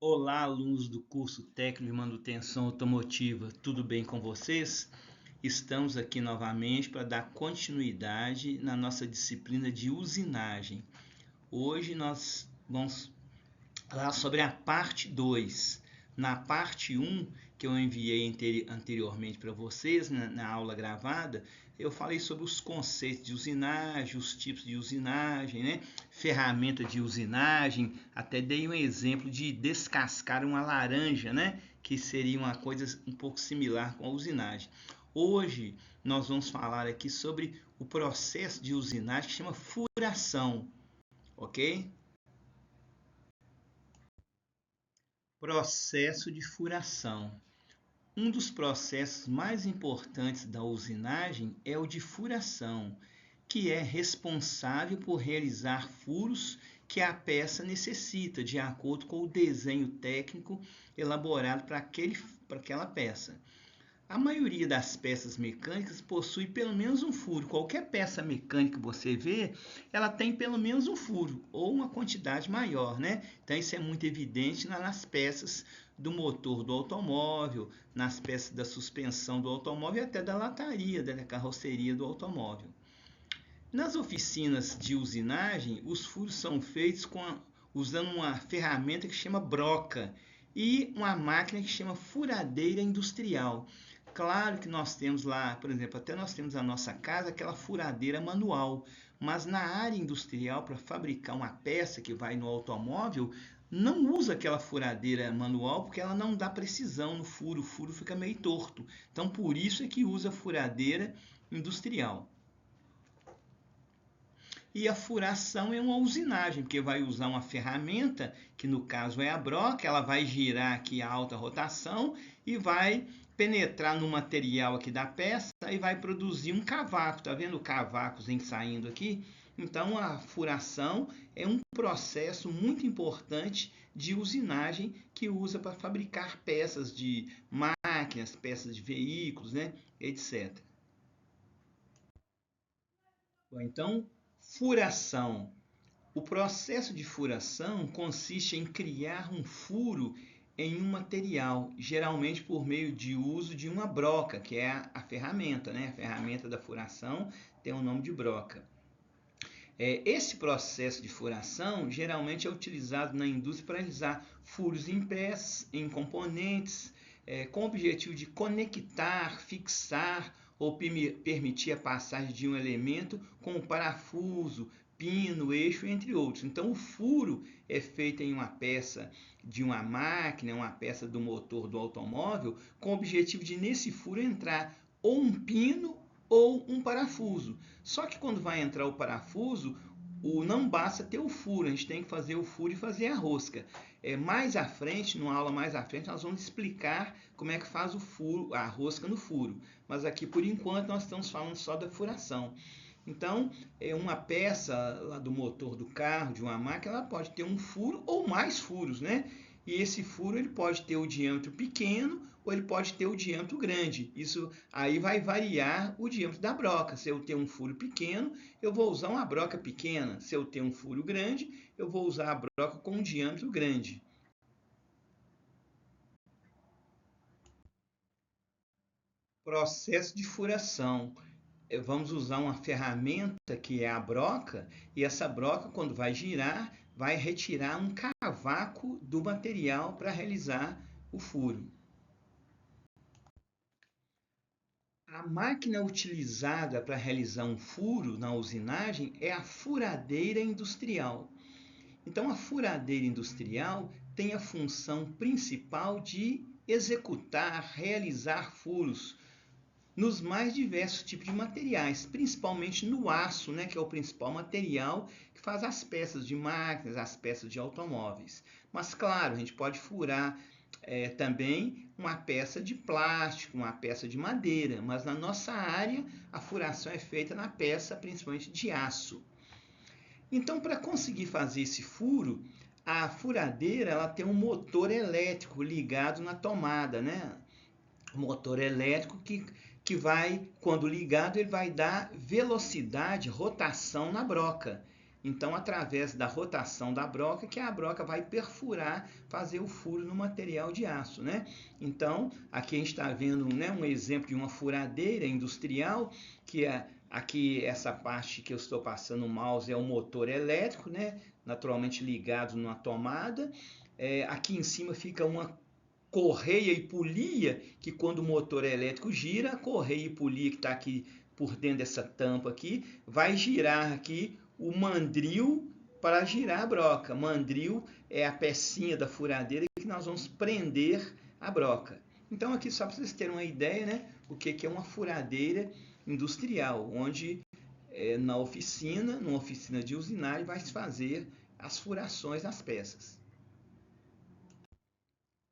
Olá, alunos do curso técnico de manutenção automotiva, tudo bem com vocês? Estamos aqui novamente para dar continuidade na nossa disciplina de usinagem. Hoje nós vamos falar sobre a parte 2. Na parte 1, que eu enviei anteriormente para vocês, na aula gravada, eu falei sobre os conceitos de usinagem, os tipos de usinagem, né? Ferramenta de usinagem, até dei um exemplo de descascar uma laranja, né? Que seria uma coisa um pouco similar com a usinagem. Hoje nós vamos falar aqui sobre o processo de usinagem que chama furação, ok? Processo de furação. Um dos processos mais importantes da usinagem é o de furação, que é responsável por realizar furos que a peça necessita, de acordo com o desenho técnico elaborado para aquela peça. A maioria das peças mecânicas possui pelo menos um furo. Qualquer peça mecânica que você vê, ela tem pelo menos um furo ou uma quantidade maior, né? Então isso é muito evidente nas peças do motor do automóvel, nas peças da suspensão do automóvel e até da lataria, da carroceria do automóvel. Nas oficinas de usinagem, os furos são feitos usando uma ferramenta que chama broca e uma máquina que chama furadeira industrial. Claro que nós temos lá, por exemplo, até nós temos na nossa casa aquela furadeira manual, mas na área industrial, para fabricar uma peça que vai no automóvel, não usa aquela furadeira manual porque ela não dá precisão no furo, o furo fica meio torto. Então, por isso é que usa furadeira industrial. E a furação é uma usinagem, porque vai usar uma ferramenta, que no caso é a broca, ela vai girar aqui a alta rotação e vai penetrar no material aqui da peça e vai produzir um cavaco. Tá vendo o cavaco saindo aqui? Então a furação é um processo muito importante de usinagem que usa para fabricar peças de máquinas, peças de veículos, né, etc. Bom, então, furação. O processo de furação consiste em criar um furo em um material, geralmente por meio de uso de uma broca, que é a ferramenta, né? A ferramenta da furação tem o nome de broca. Esse processo de furação geralmente é utilizado na indústria para realizar furos em peças, em componentes, com o objetivo de conectar, fixar ou permitir a passagem de um elemento com o parafuso, pino, eixo, entre outros. Então, o furo é feito em uma peça de uma máquina, uma peça do motor do automóvel, com o objetivo de nesse furo entrar ou um pino ou um parafuso. Só que quando vai entrar o parafuso, não basta ter o furo, a gente tem que fazer o furo e fazer a rosca. Mais à frente, numa aula mais à frente, nós vamos explicar como é que faz o furo, a rosca no furo. Mas aqui, por enquanto, nós estamos falando só da furação. Então, uma peça lá do motor do carro, de uma máquina, ela pode ter um furo ou mais furos, né? E esse furo ele pode ter o diâmetro pequeno ou ele pode ter o diâmetro grande. Isso aí vai variar o diâmetro da broca. Se eu tenho um furo pequeno, eu vou usar uma broca pequena. Se eu tenho um furo grande, eu vou usar a broca com um diâmetro grande. Processo de furação. Vamos usar uma ferramenta que é a broca, e essa broca, quando vai girar, vai retirar um cavaco do material para realizar o furo. A máquina utilizada para realizar um furo na usinagem é a furadeira industrial. Então, a furadeira industrial tem a função principal de executar, realizar furos nos mais diversos tipos de materiais, principalmente no aço, né, que é o principal material que faz as peças de máquinas, as peças de automóveis. Mas, claro, a gente pode furar também uma peça de plástico, uma peça de madeira, mas na nossa área a furação é feita na peça principalmente de aço. Então, para conseguir fazer esse furo, a furadeira ela tem um motor elétrico ligado na tomada, né? Motor elétrico que vai, quando ligado, ele vai dar velocidade, rotação na broca. Então, através da rotação da broca, que a broca vai perfurar, fazer o furo no material de aço, né? Então, aqui a gente está vendo, né, um exemplo de uma furadeira industrial, que é aqui essa parte que eu estou passando o mouse é um motor elétrico, né? Naturalmente ligado numa tomada. Aqui em cima fica uma correia e polia, que quando o motor elétrico gira, a correia e polia que está aqui por dentro dessa tampa aqui, vai girar aqui o mandril para girar a broca. Mandril é a pecinha da furadeira que nós vamos prender a broca. Então aqui só para vocês terem uma ideia, né, o que é uma furadeira industrial, onde numa oficina de usinagem, vai se fazer as furações das peças.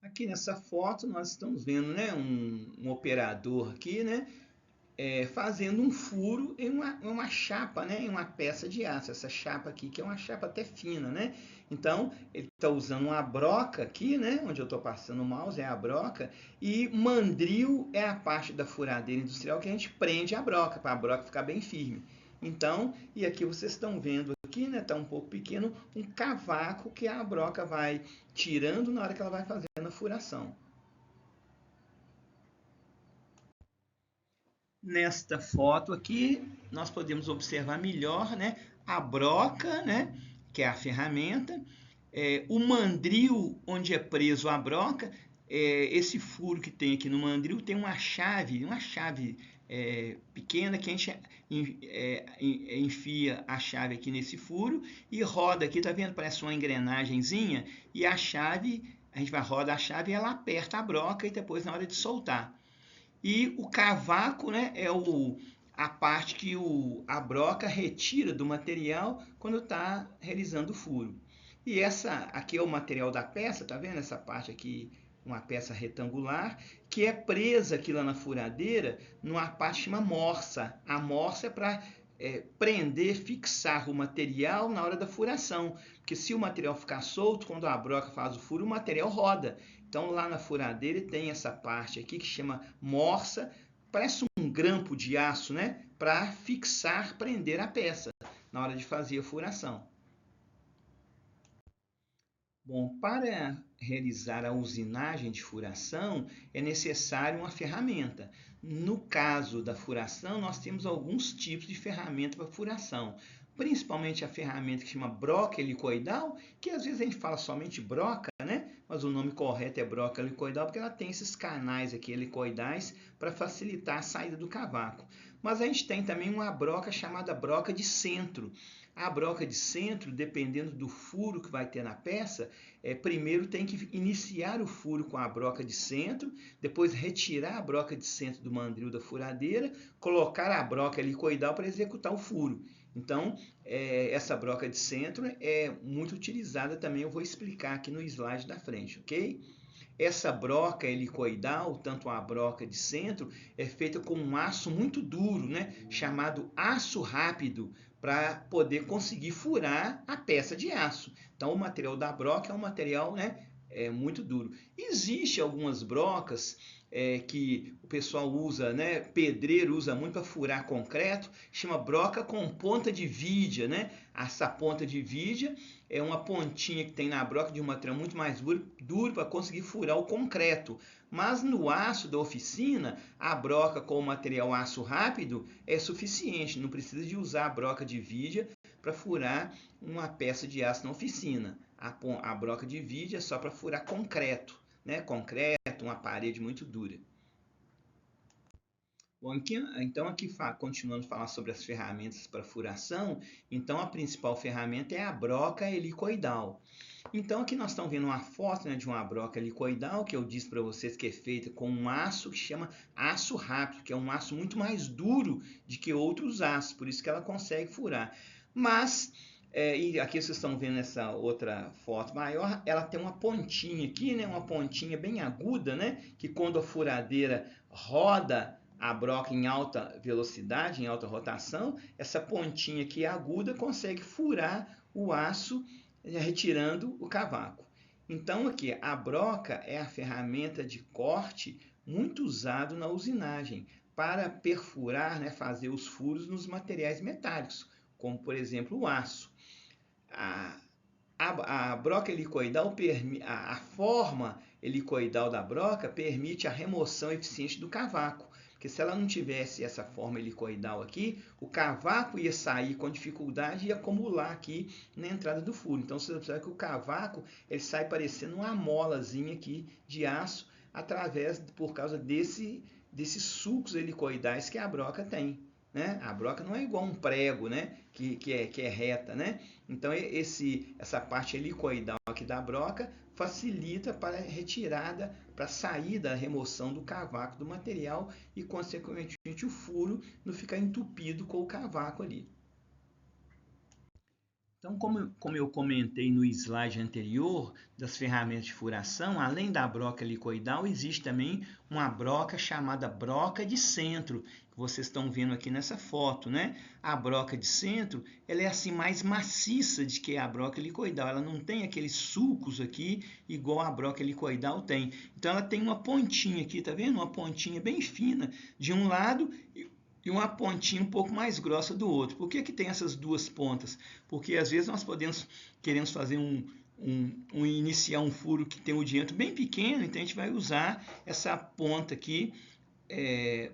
Aqui nessa foto nós estamos vendo, né, um operador aqui, né, fazendo um furo em uma chapa, né, em uma peça de aço. Essa chapa aqui, que é uma chapa até fina, né? Então, ele está usando uma broca aqui, né, onde eu estou passando o mouse, é a broca, e mandril é a parte da furadeira industrial que a gente prende a broca, para a broca ficar bem firme. Então, e aqui vocês estão vendo aqui, né, está um pouco pequeno, um cavaco que a broca vai tirando na hora que ela vai fazendo a furação. Nesta foto aqui, nós podemos observar melhor, né, a broca, né, que é a ferramenta, o mandril onde é preso a broca, esse furo que tem aqui no mandril tem uma chave pequena que a gente enfia a chave aqui nesse furo e roda aqui, tá vendo? Parece uma engrenagemzinha, e a chave, a gente vai rodar a chave e ela aperta a broca e depois na hora de soltar. E o cavaco, né, é a parte que a broca retira do material quando está realizando o furo. E essa aqui é o material da peça, tá vendo? Essa parte aqui, uma peça retangular, que é presa aqui lá na furadeira, numa parte que chama morsa. A morsa é para prender, fixar o material na hora da furação. Porque se o material ficar solto, quando a broca faz o furo, o material roda. Então lá na furadeira tem essa parte aqui que chama morsa, parece um grampo de aço, né? Para fixar, prender a peça na hora de fazer a furação. Bom, para realizar a usinagem de furação é necessário uma ferramenta. No caso da furação, nós temos alguns tipos de ferramenta para furação. Principalmente a ferramenta que chama broca helicoidal, que às vezes a gente fala somente broca, né? Mas o nome correto é broca helicoidal porque ela tem esses canais aqui helicoidais para facilitar a saída do cavaco. Mas a gente tem também uma broca chamada broca de centro. A broca de centro, dependendo do furo que vai ter na peça, primeiro tem que iniciar o furo com a broca de centro, depois retirar a broca de centro do mandril da furadeira, colocar a broca helicoidal para executar o furo. Então, essa broca de centro é muito utilizada também, eu vou explicar aqui no slide da frente, ok? Essa broca helicoidal, tanto a broca de centro, é feita com um aço muito duro, né, chamado aço rápido, para poder conseguir furar a peça de aço. Então, o material da broca é um material, né, muito duro. Existem algumas brocas que o pessoal usa, né, pedreiro usa muito para furar concreto, chama broca com ponta de vidia, né? Essa ponta de vidia é uma pontinha que tem na broca de um material muito mais duro para conseguir furar o concreto. Mas no aço da oficina, a broca com o material aço rápido é suficiente, não precisa de usar a broca de vidia para furar uma peça de aço na oficina. A broca de vidia é só para furar concreto, né? Concreto, uma parede muito dura. Bom, então aqui continuando a falar sobre as ferramentas para furação, então a principal ferramenta é a broca helicoidal. Então aqui nós estamos vendo uma foto, né, de uma broca helicoidal, que eu disse para vocês que é feita com um aço que chama aço rápido, que é um aço muito mais duro do que outros aços, por isso que ela consegue furar. Mas, e aqui vocês estão vendo essa outra foto maior, ela tem uma pontinha aqui, né, uma pontinha bem aguda, né, que quando a furadeira roda a broca em alta velocidade, em alta rotação, essa pontinha aqui aguda consegue furar o aço, retirando o cavaco. Então aqui, a broca é a ferramenta de corte muito usado na usinagem para perfurar, né, fazer os furos nos materiais metálicos, como por exemplo o aço. a, a broca helicoidal, a forma helicoidal da broca permite a remoção eficiente do cavaco. Porque se ela não tivesse essa forma helicoidal aqui, o cavaco ia sair com dificuldade e ia acumular aqui na entrada do furo. Então você observa que o cavaco ele sai parecendo uma molazinha aqui de aço por causa desses sulcos helicoidais que a broca tem. Né? A broca não é igual a um prego, né? que é reta, né? Então essa parte helicoidal aqui da broca facilita para a retirada, para a saída, a remoção do cavaco do material e, consequentemente, o furo não ficar entupido com o cavaco ali. Então, como eu comentei no slide anterior das ferramentas de furação, além da broca helicoidal, existe também uma broca chamada broca de centro, que vocês estão vendo aqui nessa foto, né? A broca de centro, ela é assim mais maciça do que a broca helicoidal, ela não tem aqueles sulcos aqui igual a broca helicoidal tem. Então, ela tem uma pontinha aqui, tá vendo? Uma pontinha bem fina de um lado e uma pontinha um pouco mais grossa do outro. Por que tem essas duas pontas? Porque às vezes nós queremos fazer iniciar um furo que tem o diâmetro bem pequeno, então a gente vai usar essa ponta aqui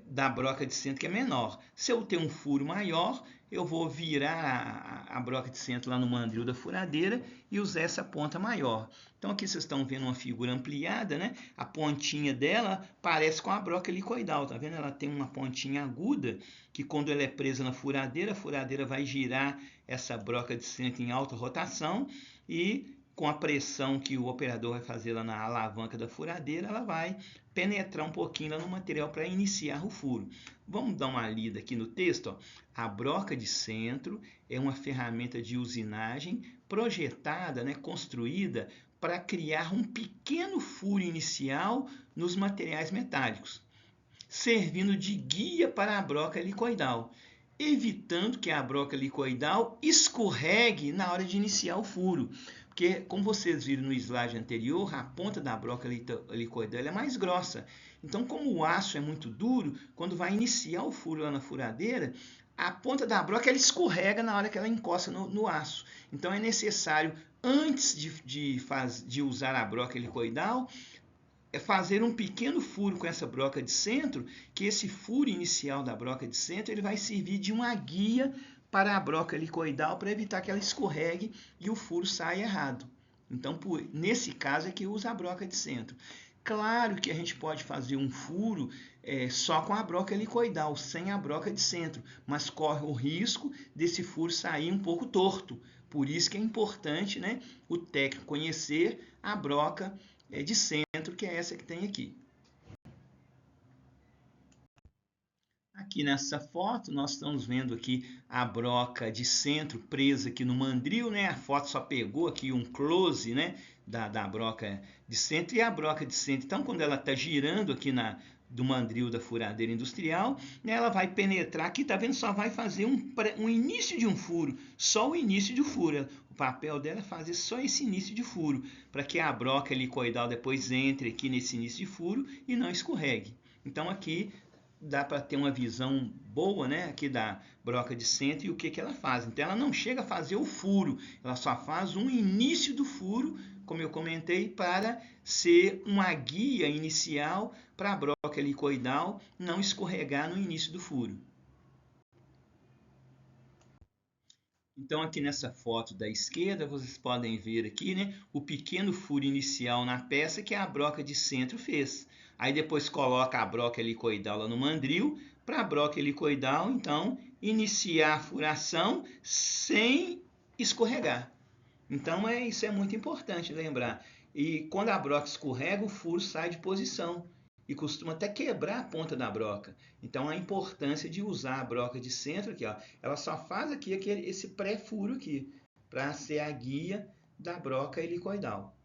da broca de centro que é menor. Se eu ter um furo maior, eu vou virar a broca de centro lá no mandril da furadeira e usar essa ponta maior. Então aqui vocês estão vendo uma figura ampliada, né? A pontinha dela parece com a broca helicoidal, tá vendo? Ela tem uma pontinha aguda que quando ela é presa na furadeira, a furadeira vai girar essa broca de centro em alta rotação e com a pressão que o operador vai fazer lá na alavanca da furadeira, ela vai penetrar um pouquinho lá no material para iniciar o furo. Vamos dar uma lida aqui no texto. Ó. A broca de centro é uma ferramenta de usinagem projetada, né, construída para criar um pequeno furo inicial nos materiais metálicos, servindo de guia para a broca helicoidal, evitando que a broca helicoidal escorregue na hora de iniciar o furo. Porque, como vocês viram no slide anterior, a ponta da broca helicoidal é mais grossa. Então, como o aço é muito duro, quando vai iniciar o furo lá na furadeira, a ponta da broca ela escorrega na hora que ela encosta no aço. Então, é necessário, antes de usar a broca helicoidal, fazer um pequeno furo com essa broca de centro, que esse furo inicial da broca de centro ele vai servir de uma guia para a broca helicoidal para evitar que ela escorregue e o furo saia errado. Então, nesse caso é que usa a broca de centro. Claro que a gente pode fazer um furo só com a broca helicoidal, sem a broca de centro, mas corre o risco desse furo sair um pouco torto. Por isso que é importante, né, o técnico conhecer a broca de centro, que é essa que tem aqui. Aqui nessa foto, nós estamos vendo aqui a broca de centro presa aqui no mandril, né? A foto só pegou aqui um close, né, da broca de centro e a broca de centro. Então, quando ela está girando aqui do mandril da furadeira industrial, né, ela vai penetrar aqui, tá vendo? Só vai fazer um início de um furo, só o início de furo. O papel dela é fazer só esse início de furo, para que a broca helicoidal depois entre aqui nesse início de furo e não escorregue. Então, aqui dá para ter uma visão boa, né, aqui da broca de centro e o que ela faz. Então, ela não chega a fazer o furo, ela só faz um início do furo, como eu comentei, para ser uma guia inicial para a broca helicoidal não escorregar no início do furo. Então, aqui nessa foto da esquerda, vocês podem ver aqui, né, o pequeno furo inicial na peça que a broca de centro fez. Aí depois coloca a broca helicoidal lá no mandril, para a broca helicoidal, então, iniciar a furação sem escorregar. Então, isso é muito importante lembrar. E quando a broca escorrega, o furo sai de posição e costuma até quebrar a ponta da broca. Então, a importância de usar a broca de centro aqui, ó, ela só faz aqui esse pré-furo aqui, para ser a guia da broca helicoidal.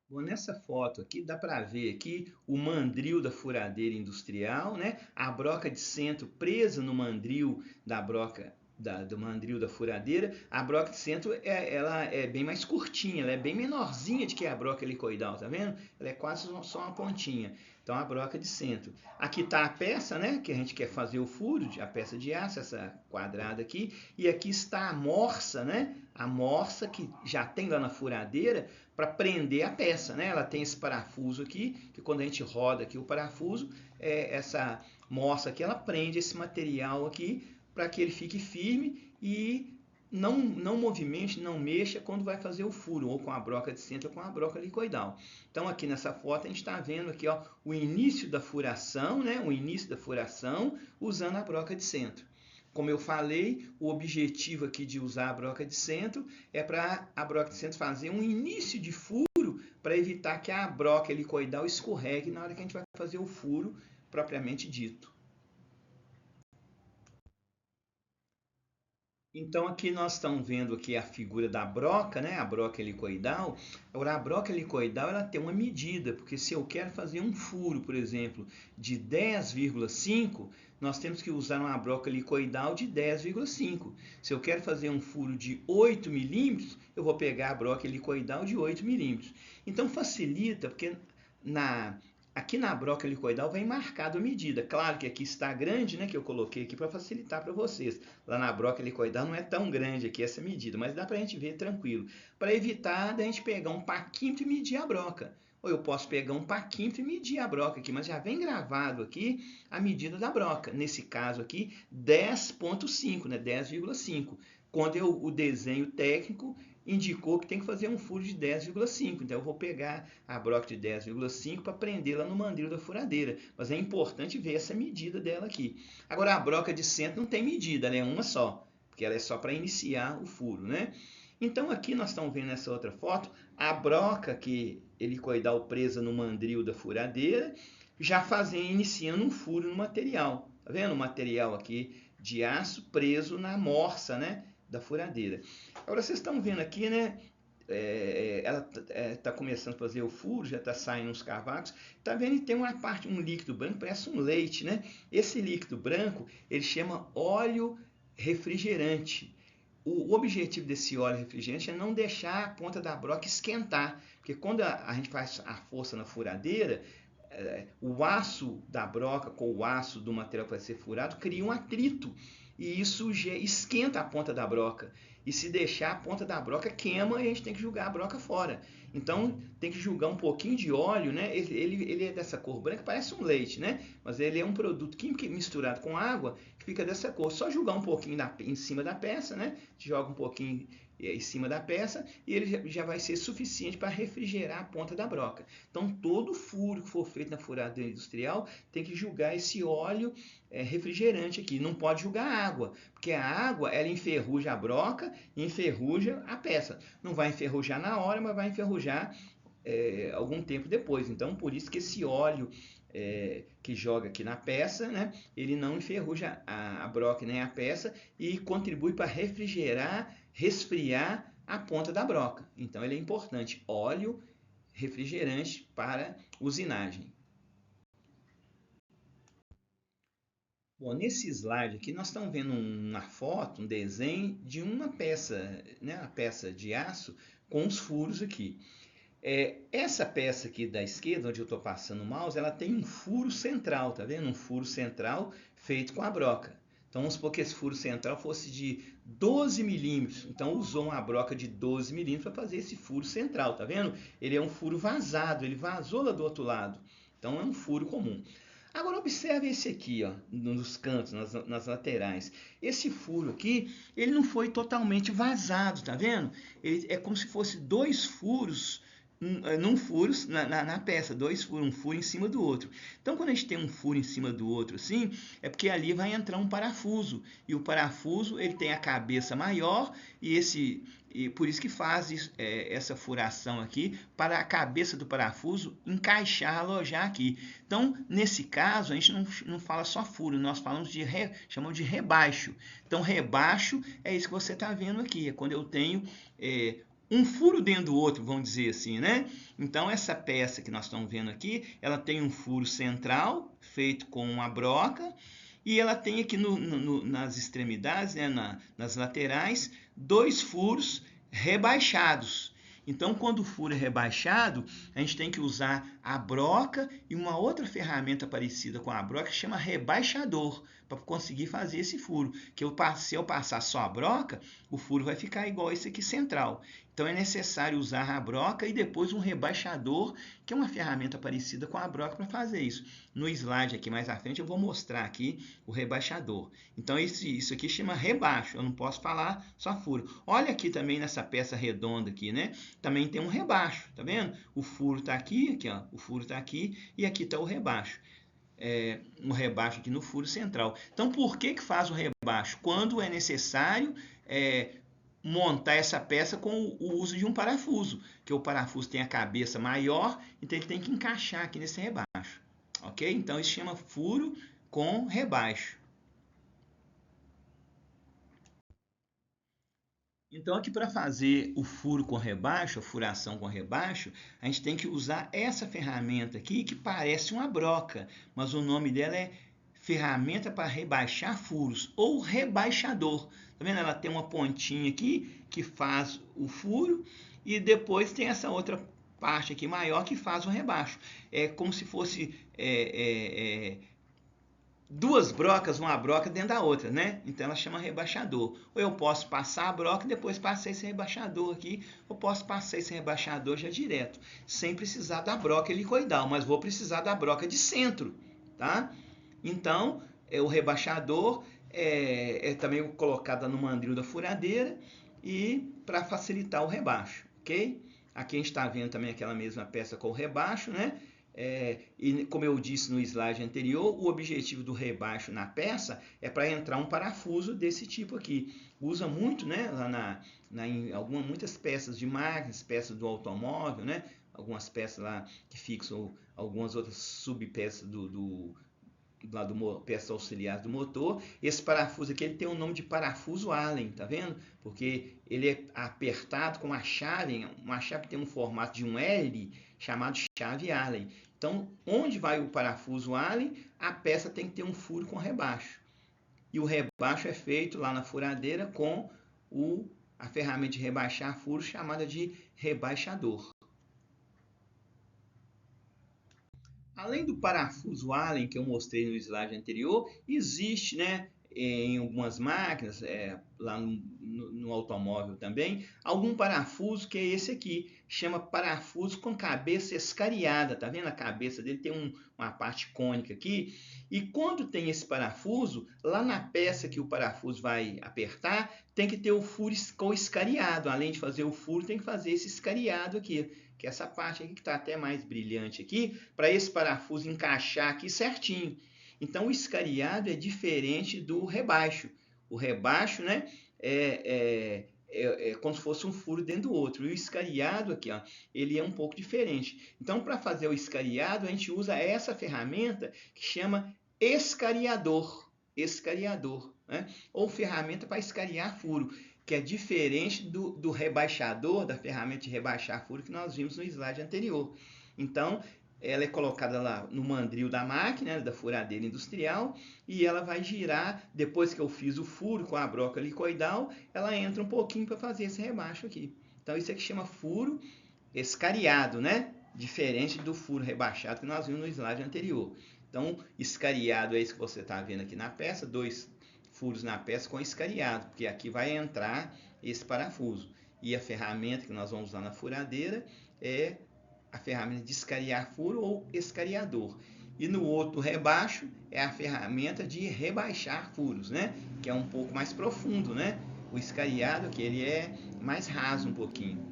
Bom, nessa foto aqui dá para ver aqui o mandril da furadeira industrial, né? A broca de centro presa no mandril da broca do mandril da furadeira, a broca de centro ela é bem mais curtinha, ela é bem menorzinha de que a broca helicoidal, tá vendo? Ela é quase só uma pontinha. Então a broca de centro. Aqui está a peça, né, que a gente quer fazer o furo, a peça de aço, essa quadrada aqui, e aqui está a morsa, né? A morsa que já tem lá na furadeira para prender a peça, né? Ela tem esse parafuso aqui, que quando a gente roda aqui o parafuso, essa morsa aqui, ela prende esse material aqui para que ele fique firme e não movimente, não mexa quando vai fazer o furo, ou com a broca de centro ou com a broca helicoidal. Então aqui nessa foto a gente está vendo aqui, ó, o início da furação, né? O início da furação usando a broca de centro. Como eu falei, o objetivo aqui de usar a broca de centro é para a broca de centro fazer um início de furo para evitar que a broca helicoidal escorregue na hora que a gente vai fazer o furo propriamente dito. Então aqui nós estamos vendo aqui a figura da broca, né? A broca helicoidal. Agora a broca helicoidal ela tem uma medida, porque se eu quero fazer um furo, por exemplo, de 10,5, nós temos que usar uma broca helicoidal de 10,5. Se eu quero fazer um furo de 8 milímetros, eu vou pegar a broca helicoidal de 8 milímetros. Então facilita, porque aqui na broca helicoidal vem marcado a medida. Claro que aqui está grande, né, que eu coloquei aqui para facilitar para vocês. Lá na broca helicoidal não é tão grande aqui essa medida, mas dá para a gente ver tranquilo. Para evitar da gente pegar um paquímetro e medir a broca. Ou eu posso pegar um paquímetro e medir a broca aqui, mas já vem gravado aqui a medida da broca. Nesse caso aqui, 10,5, né, 10,5. Quando o desenho técnico indicou que tem que fazer um furo de 10,5. Então eu vou pegar a broca de 10,5 para prendê-la no mandril da furadeira. Mas é importante ver essa medida dela aqui. Agora a broca de centro não tem medida, ela é uma só, porque ela é só para iniciar o furo, né? Então aqui nós estamos vendo nessa outra foto a broca que helicoidal presa no mandril da furadeira, já iniciando um furo no material. Tá vendo o material aqui de aço preso na morsa, né, da furadeira. Agora vocês estão vendo aqui, né? Ela está começando a fazer o furo, já está saindo uns cavacos. Está vendo que tem uma parte, um líquido branco, parece um leite, né? Esse líquido branco, ele chama óleo refrigerante. O objetivo desse óleo refrigerante é não deixar a ponta da broca esquentar, porque quando a gente faz a força na furadeira, o aço da broca com o aço do material que vai ser furado cria um atrito e isso esquenta a ponta da broca. E se deixar, a ponta da broca queima e a gente tem que jogar a broca fora. Então tem que jogar um pouquinho de óleo, né? Ele é dessa cor branca, parece um leite, né? Mas ele é um produto químico misturado com água que fica dessa cor. Só jogar um pouquinho em cima da peça, né? Joga um pouquinho em cima da peça e ele já vai ser suficiente para refrigerar a ponta da broca. Então todo furo que for feito na furadeira industrial tem que jogar esse óleo refrigerante aqui. Não pode jogar água, porque a água ela enferruja a broca e enferruja a peça. Não vai enferrujar na hora, mas vai enferrujar algum tempo depois. Então por isso que esse óleo que joga aqui na peça, né, ele não enferruja a broca nem a peça e contribui para refrigerar, resfriar a ponta da broca. Então ele é importante, óleo refrigerante para usinagem. Bom, nesse slide aqui nós estamos vendo uma foto, um desenho de uma peça, né, uma peça de aço com os furos aqui. Essa peça aqui da esquerda, onde eu estou passando o mouse, ela tem um furo central, tá vendo? Um furo central feito com a broca. Então vamos supor que esse furo central fosse de 12 milímetros. Então usou uma broca de 12 milímetros para fazer esse furo central, tá vendo? Ele é um furo vazado, ele vazou lá do outro lado. Então é um furo comum. Agora observe esse aqui, ó, nos cantos, nas laterais. Esse furo aqui, ele não foi totalmente vazado, tá vendo? Ele é como se fosse dois furos na peça, dois furos, um furo em cima do outro. Então, quando a gente tem um furo em cima do outro assim, é porque ali vai entrar um parafuso. E o parafuso, ele tem a cabeça maior e por isso que faz essa furação aqui para a cabeça do parafuso encaixar, alojar aqui. Então, nesse caso, a gente não fala só furo, nós chamamos de rebaixo. Então, rebaixo é isso que você está vendo aqui, é quando eu tenho um furo dentro do outro, vamos dizer assim, né? Então, essa peça que nós estamos vendo aqui, ela tem um furo central feito com uma broca e ela tem aqui nas extremidades, né, nas laterais, 2 furos rebaixados. Então, quando o furo é rebaixado, a gente tem que usar a broca e uma outra ferramenta parecida com a broca que chama rebaixador, para conseguir fazer esse furo. Se eu passar só a broca, o furo vai ficar igual esse aqui central. Então, é necessário usar a broca e depois um rebaixador, que é uma ferramenta parecida com a broca para fazer isso. No slide aqui mais à frente eu vou mostrar aqui o rebaixador. Então, isso aqui chama rebaixo, eu não posso falar só furo. Olha aqui também nessa peça redonda aqui, né? Também tem um rebaixo, tá vendo? O furo está aqui, ó, o furo está aqui e aqui está o rebaixo. Um rebaixo aqui no furo central. Então, por que faz o rebaixo? Quando é necessário montar essa peça com o uso de um parafuso, que o parafuso tem a cabeça maior, então ele tem que encaixar aqui nesse rebaixo. Ok? Então, isso chama furo com rebaixo. Então, aqui para fazer o furo com rebaixo, a furação com rebaixo, a gente tem que usar essa ferramenta aqui, que parece uma broca, mas o nome dela é ferramenta para rebaixar furos, ou rebaixador. Tá vendo? Ela tem uma pontinha aqui que faz o furo, e depois tem essa outra parte aqui maior que faz o rebaixo. É como se fosse duas brocas, uma broca dentro da outra, né? Então ela chama rebaixador. Ou eu posso passar a broca e depois passar esse rebaixador aqui, ou posso passar esse rebaixador já direto, sem precisar da broca helicoidal, mas vou precisar da broca de centro, tá? Então, o rebaixador é também colocada no mandril da furadeira e para facilitar o rebaixo, ok? Aqui a gente está vendo também aquela mesma peça com o rebaixo, né? E como eu disse no slide anterior, o objetivo do rebaixo na peça é para entrar um parafuso desse tipo aqui. Usa muito, né, lá em muitas peças de máquinas, peças do automóvel, né, algumas peças lá que fixam algumas outras subpeças peças auxiliares do motor. Esse parafuso aqui ele tem o nome de parafuso Allen, tá vendo? Porque ele é apertado com uma chave que tem um formato de um L, chamado chave Allen. Então, onde vai o parafuso Allen, a peça tem que ter um furo com rebaixo. E o rebaixo é feito lá na furadeira com a ferramenta de rebaixar furo chamada de rebaixador. Além do parafuso Allen que eu mostrei no slide anterior, existe, né, em algumas máquinas, lá no automóvel também, algum parafuso que é esse aqui, chama parafuso com cabeça escariada, tá vendo? A cabeça dele tem uma parte cônica aqui, e quando tem esse parafuso, lá na peça que o parafuso vai apertar, tem que ter o furo escariado, além de fazer o furo, tem que fazer esse escariado aqui, que é essa parte aqui que está até mais brilhante aqui, para esse parafuso encaixar aqui certinho. Então, o escariado é diferente do rebaixo. O rebaixo, né, é como se fosse um furo dentro do outro. E o escariado aqui, ó, ele é um pouco diferente. Então, para fazer o escariado, a gente usa essa ferramenta que chama escariador. Escariador, né? Ou ferramenta para escariar furo, que é diferente do rebaixador, da ferramenta de rebaixar furo que nós vimos no slide anterior. Então, ela é colocada lá no mandril da máquina, da furadeira industrial, e ela vai girar, depois que eu fiz o furo com a broca helicoidal, ela entra um pouquinho para fazer esse rebaixo aqui. Então, isso aqui chama furo escariado, né? Diferente do furo rebaixado que nós vimos no slide anterior. Então, escariado é isso que você está vendo aqui na peça, 2 furos na peça com escariado, porque aqui vai entrar esse parafuso. E a ferramenta que nós vamos usar na furadeira é a ferramenta de escariar furo ou escariador. E no outro rebaixo é a ferramenta de rebaixar furos, né? Que é um pouco mais profundo, né? O escariado, que ele é mais raso um pouquinho.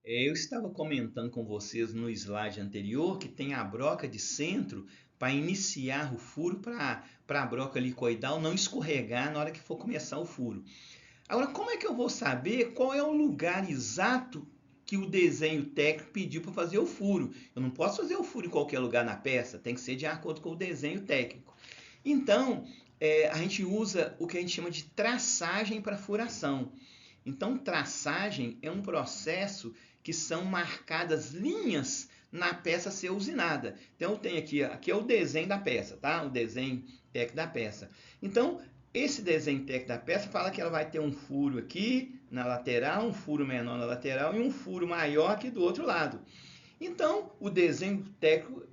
Eu estava comentando com vocês no slide anterior que tem a broca de centro para iniciar o furo para a broca helicoidal não escorregar na hora que for começar o furo. Agora, como é que eu vou saber qual é o lugar exato que o desenho técnico pediu para fazer o furo? Eu não posso fazer o furo em qualquer lugar na peça, tem que ser de acordo com o desenho técnico. Então, a gente usa o que a gente chama de traçagem para furação. Então, traçagem é um processo que são marcadas linhas na peça ser usinada. Então eu tenho aqui é o desenho da peça, tá? O desenho técnico da peça. Então esse desenho técnico da peça fala que ela vai ter um furo aqui na lateral, um furo menor na lateral e um furo maior aqui do outro lado. Então o desenho técnico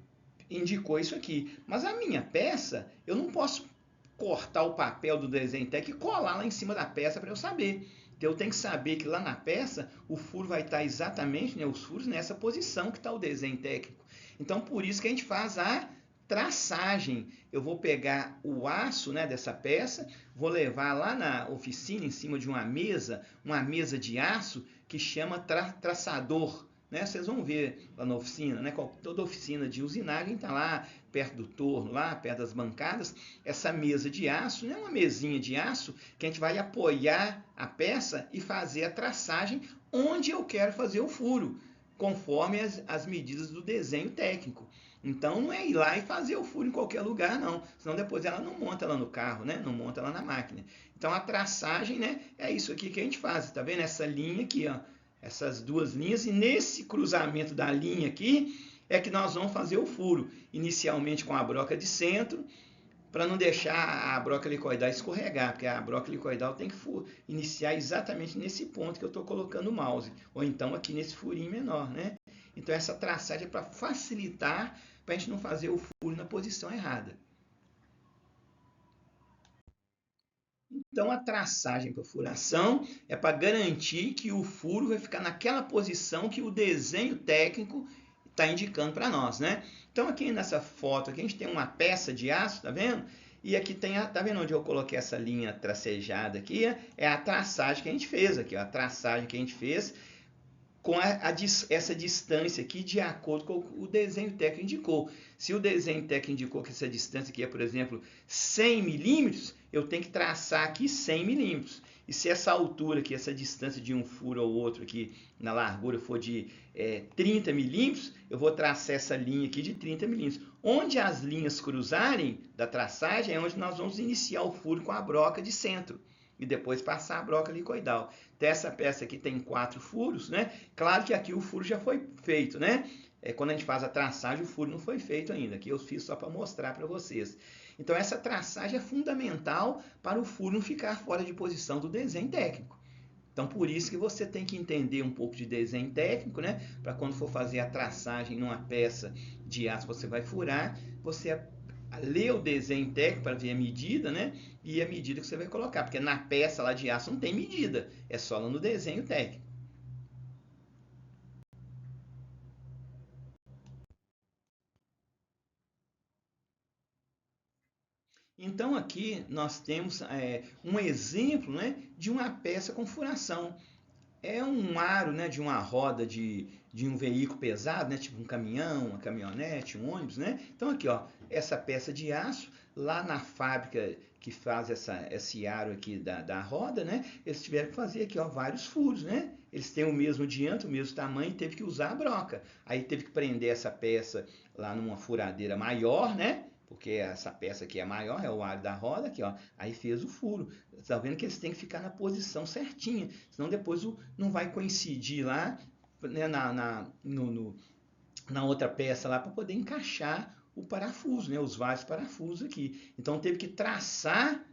indicou isso aqui. Mas a minha peça, eu não posso cortar o papel do desenho técnico e colar lá em cima da peça para eu saber. Então eu tenho que saber que lá na peça o furo vai estar exatamente, né, os furos nessa posição que está o desenho técnico. Então por isso que a gente faz a traçagem. Eu vou pegar o aço, né, dessa peça, vou levar lá na oficina em cima de uma mesa de aço que chama traçador. Né? Vocês vão ver lá na oficina, né? Toda oficina de usinagem está lá perto do torno, lá perto das bancadas, essa mesa de aço, né? Uma mesinha de aço que a gente vai apoiar a peça e fazer a traçagem onde eu quero fazer o furo, conforme as medidas do desenho técnico. Então não é ir lá e fazer o furo em qualquer lugar, não. Senão depois ela não monta lá no carro, né? Não monta lá na máquina. Então a traçagem, né? É isso aqui que a gente faz. Tá vendo essa linha aqui, ó? Essas duas linhas, e nesse cruzamento da linha aqui é que nós vamos fazer o furo, inicialmente com a broca de centro, para não deixar a broca helicoidal escorregar, porque a broca helicoidal tem que iniciar exatamente nesse ponto que eu estou colocando o mouse, ou então aqui nesse furinho menor, né? Então essa traçagem é para facilitar, para a gente não fazer o furo na posição errada. Então a traçagem para furação é para garantir que o furo vai ficar naquela posição que o desenho técnico está indicando para nós, né? Então aqui nessa foto aqui a gente tem uma peça de aço, tá vendo? E aqui tem tá vendo onde eu coloquei essa linha tracejada aqui? É a traçagem que a gente fez aqui, ó, a traçagem que a gente fez com essa distância aqui de acordo com o desenho técnico indicou. Se o desenho técnico indicou que essa distância aqui é, por exemplo, 100 milímetros, eu tenho que traçar aqui 100 milímetros. E se essa altura aqui, essa distância de um furo ou outro aqui na largura for de 30 milímetros, eu vou traçar essa linha aqui de 30 milímetros. Onde as linhas cruzarem da traçagem é onde nós vamos iniciar o furo com a broca de centro e depois passar a broca helicoidal. Então, essa peça aqui tem 4 furos, né? Claro que aqui o furo já foi feito, né? Quando a gente faz a traçagem, o furo não foi feito ainda. Aqui eu fiz só para mostrar para vocês. Então, essa traçagem é fundamental para o furo não ficar fora de posição do desenho técnico. Então, por isso que você tem que entender um pouco de desenho técnico, né? Para quando for fazer a traçagem numa peça de aço, você vai furar, você ler o desenho técnico para ver a medida, né? E a medida que você vai colocar, porque na peça lá de aço não tem medida, é só lá no desenho técnico. Então aqui nós temos um exemplo, né, de uma peça com furação. É um aro, né, de uma roda de um veículo pesado, né, tipo um caminhão, uma caminhonete, um ônibus, né? Então aqui, ó, essa peça de aço, lá na fábrica que faz esse aro aqui da roda, né? Eles tiveram que fazer aqui, ó, vários furos, né? Eles têm o mesmo diâmetro, o mesmo tamanho, teve que usar a broca. Aí teve que prender essa peça lá numa furadeira maior, né? Porque essa peça aqui é maior, é o aro da roda aqui, ó. Aí fez o furo. Tá vendo que eles têm que ficar na posição certinha, senão depois não vai coincidir lá, né, na outra peça lá para poder encaixar o parafuso, né, os vários parafusos aqui. Então teve que traçar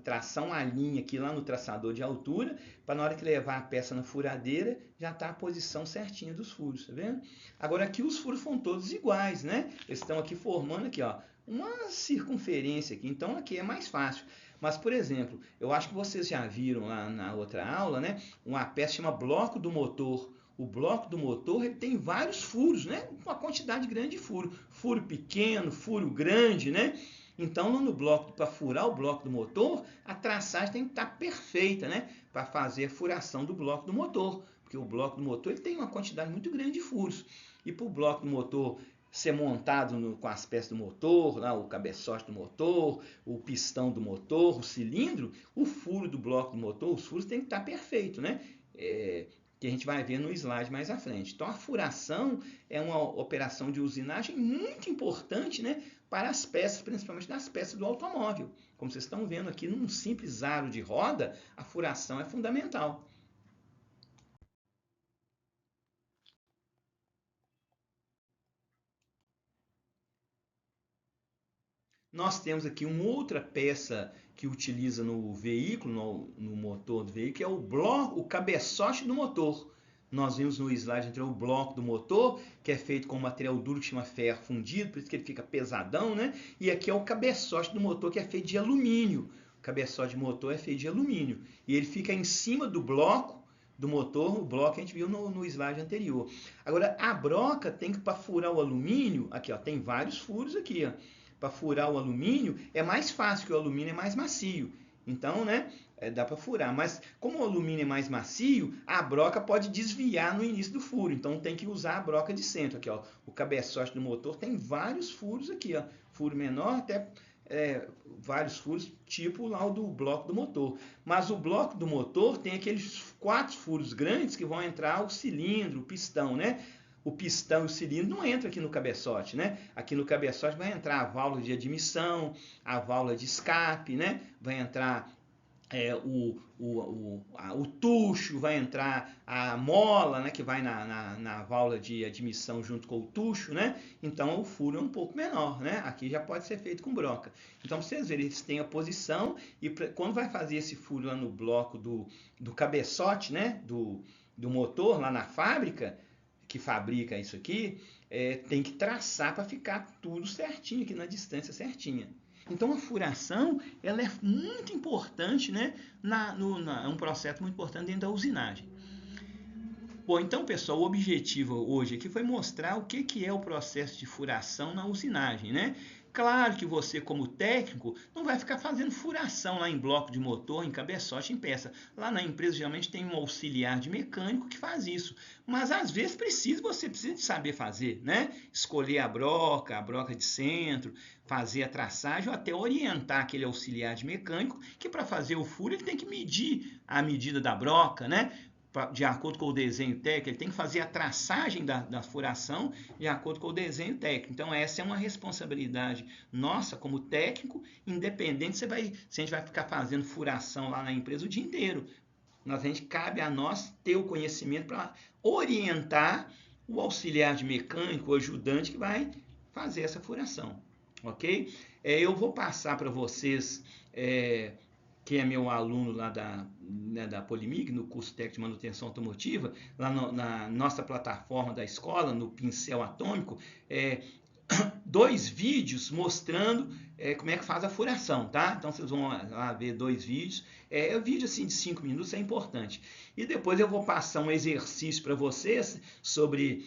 traçar uma linha aqui lá no traçador de altura, para na hora que levar a peça na furadeira, já tá a posição certinha dos furos, tá vendo? Agora aqui os furos foram todos iguais, né? Eles estão aqui formando aqui, ó, uma circunferência aqui, então aqui é mais fácil. Mas, por exemplo, eu acho que vocês já viram lá na outra aula, né? Uma peça chama bloco do motor. O bloco do motor ele tem vários furos, né? Uma quantidade grande de furo. Furo pequeno, furo grande, né? Então, no bloco, para furar o bloco do motor, a traçagem tem que estar perfeita, né? Para fazer a furação do bloco do motor. Porque o bloco do motor ele tem uma quantidade muito grande de furos. E para o bloco do motor ser montado com as peças do motor, lá, o cabeçote do motor, o pistão do motor, o cilindro, o furo do bloco do motor, os furos tem que estar perfeito, né? Que a gente vai ver no slide mais à frente. Então, a furação é uma operação de usinagem muito importante, né, para as peças, principalmente das peças do automóvel. Como vocês estão vendo aqui, num simples aro de roda, a furação é fundamental. nós temos aqui uma outra peça que utiliza no veículo, no motor do veículo, que é o bloco, o cabeçote do motor. Nós vimos no slide anterior o bloco do motor, que é feito com material duro que chama ferro fundido, por isso que ele fica pesadão, né? E aqui é o cabeçote do motor, que é feito de alumínio. O cabeçote de motor é feito de alumínio. E ele fica em cima do bloco do motor, o bloco que a gente viu no slide anterior. Agora, a broca tem que, para furar o alumínio, aqui ó, tem vários furos aqui, ó. Para furar o alumínio é mais fácil, porque o alumínio é mais macio. Então, né, dá para furar. Mas como o alumínio é mais macio, a broca pode desviar no início do furo. Então tem que usar a broca de centro. Aqui, ó, o cabeçote do motor tem vários furos aqui, ó. Furo menor até vários furos, tipo lá o do bloco do motor. Mas o bloco do motor tem aqueles 4 furos grandes que vão entrar o cilindro, o pistão, né? O pistão e o cilindro não entra aqui no cabeçote, né? Aqui no cabeçote vai entrar a válvula de admissão, a válvula de escape, né? Vai entrar o tucho, vai entrar a mola, né? Que vai na válvula de admissão junto com o tucho, né? Então o furo é um pouco menor, né? Aqui já pode ser feito com broca. Então vocês verem, eles têm a posição e quando vai fazer esse furo lá no bloco do cabeçote, né? Do motor lá na fábrica, que fabrica isso aqui, tem que traçar para ficar tudo certinho aqui na distância certinha. Então a furação ela é muito importante, né? É um processo muito importante dentro da usinagem. Bom, então pessoal, o objetivo hoje aqui foi mostrar o que é o processo de furação na usinagem, né? Claro que você, como técnico, não vai ficar fazendo furação lá em bloco de motor, em cabeçote, em peça. Lá na empresa, geralmente, tem um auxiliar de mecânico que faz isso. Mas, às vezes, você precisa de saber fazer, né? Escolher a broca de centro, fazer a traçagem ou até orientar aquele auxiliar de mecânico que, para fazer o furo, ele tem que medir a medida da broca, né? De acordo com o desenho técnico, ele tem que fazer a traçagem da furação de acordo com o desenho técnico. Então, essa é uma responsabilidade nossa como técnico, independente se a gente vai ficar fazendo furação lá na empresa o dia inteiro. Cabe a nós ter o conhecimento para orientar o auxiliar de mecânico, o ajudante que vai fazer essa furação. Ok? Eu vou passar para vocês... que é meu aluno lá da Polimig, no curso técnico de manutenção automotiva, lá na nossa plataforma da escola, no pincel atômico, 2 vídeos mostrando como é que faz a furação, tá? Então vocês vão lá ver 2 vídeos. Um vídeo assim de 5 minutos é importante. E depois eu vou passar um exercício para vocês sobre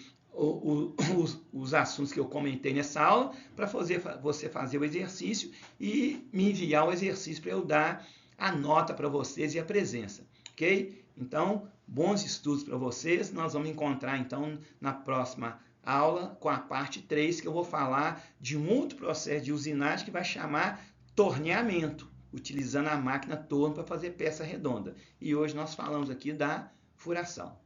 os assuntos que eu comentei nessa aula, para você fazer o exercício e me enviar o exercício para eu dar a nota para vocês e a presença, ok? Então, bons estudos para vocês. Nós vamos encontrar, então, na próxima aula com a parte 3, que eu vou falar de um outro processo de usinagem que vai chamar torneamento, utilizando a máquina torno para fazer peça redonda. E hoje nós falamos aqui da furação.